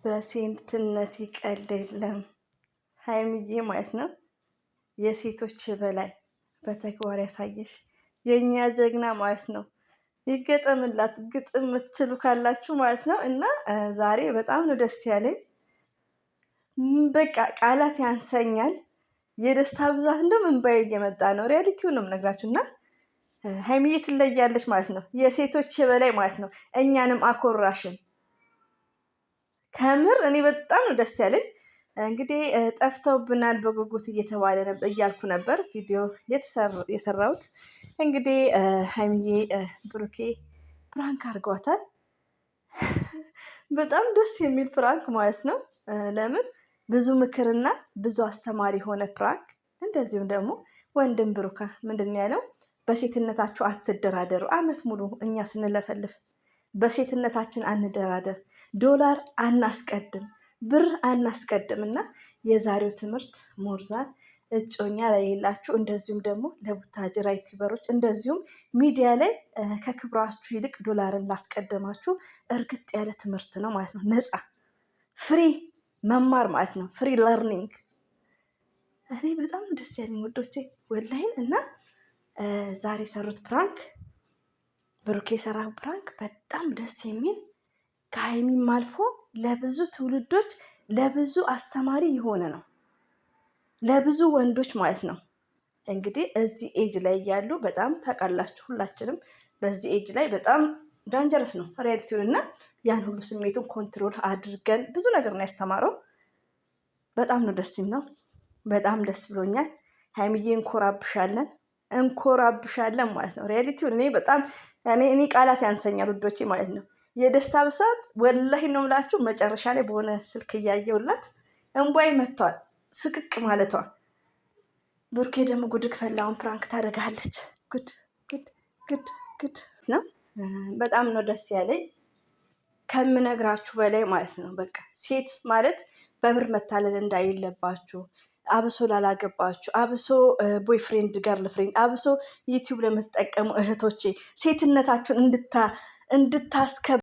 በሴትነት ይቀል የለም ሀይሚዬ ማለት ነው። የሴቶች በላይ በተግባር ያሳየሽ የእኛ ጀግና ማለት ነው። ይገጠምላት ግጥም የምትችሉ ካላችሁ ማለት ነው። እና ዛሬ በጣም ነው ደስ ያለኝ። በቃ ቃላት ያንሰኛል። የደስታ ብዛት እንደውም እንባዬ እየመጣ ነው። ሪያሊቲውን ነው የምነግራችሁ። እና ሀይሚዬ ትለያለች ማለት ነው። የሴቶች በላይ ማለት ነው። እኛንም አኮራሽን። ከምር እኔ በጣም ነው ደስ ያለኝ። እንግዲህ ጠፍተውብናል በጉጉት እያልኩ ነበር ቪዲዮ የሰራሁት። እንግዲህ ሀይሚዬ ብሩኬ ፕራንክ አድርጓታል። በጣም ደስ የሚል ፕራንክ ማለት ነው። ለምን ብዙ ምክርና ብዙ አስተማሪ የሆነ ፕራንክ። እንደዚሁም ደግሞ ወንድም ብሩካ ምንድን ያለው በሴትነታችሁ አትደራደሩ። አመት ሙሉ እኛ ስንለፈልፍ በሴትነታችን አንደራደር፣ ዶላር አናስቀድም፣ ብር አናስቀድም። እና የዛሬው ትምህርት ሞርዛን እጮኛ ላይ የላችሁ፣ እንደዚሁም ደግሞ ለቡታጅራ ዩቲዩበሮች፣ እንደዚሁም ሚዲያ ላይ ከክብራችሁ ይልቅ ዶላርን ላስቀደማችሁ እርግጥ ያለ ትምህርት ነው ማለት ነው። ነፃ ፍሪ መማር ማለት ነው። ፍሪ ለርኒንግ። እኔ በጣም ደስ ያለኝ ውዶቼ ወላይን። እና ዛሬ የሰሩት ፕራንክ ብሩኬ የሰራው ፕራንክ በጣም ደስ የሚል ከሀይሚም አልፎ ለብዙ ትውልዶች ለብዙ አስተማሪ የሆነ ነው። ለብዙ ወንዶች ማለት ነው። እንግዲህ እዚህ ኤጅ ላይ ያሉ በጣም ታውቃላችሁ፣ ሁላችንም በዚህ ኤጅ ላይ በጣም ዳንጀረስ ነው ሪያሊቲውን። እና ያን ሁሉ ስሜቱን ኮንትሮል አድርገን ብዙ ነገር ነው ያስተማረው። በጣም ነው ደስ የሚለው። በጣም ደስ ብሎኛል። ሀይሚዬ እንኮራብሻለን ማለት ነው። ሪያሊቲውን እኔ ቃላት ያንሰኛል ውዶቼ ማለት ነው። የደስታ ብዛት ወላሂ ነው የምላችሁ። መጨረሻ ላይ በሆነ ስልክ እያየውላት እንቧይ መጥቷል፣ ስቅቅ ማለቷ። ብሩኬ ደግሞ ጉድክ ፈላውን ፕራንክ ታደርጋለች። ጉድ ነው። በጣም ነው ደስ ያለኝ ከምነግራችሁ በላይ ማለት ነው። በቃ ሴት ማለት በብር መታለል እንዳይለባችሁ፣ አብሶ ላላገባችሁ፣ አብሶ ቦይፍሬንድ ገርል ፍሬንድ፣ አብሶ ዩቲዩብ ለምትጠቀሙ እህቶቼ ሴትነታችሁን እንድታስከብ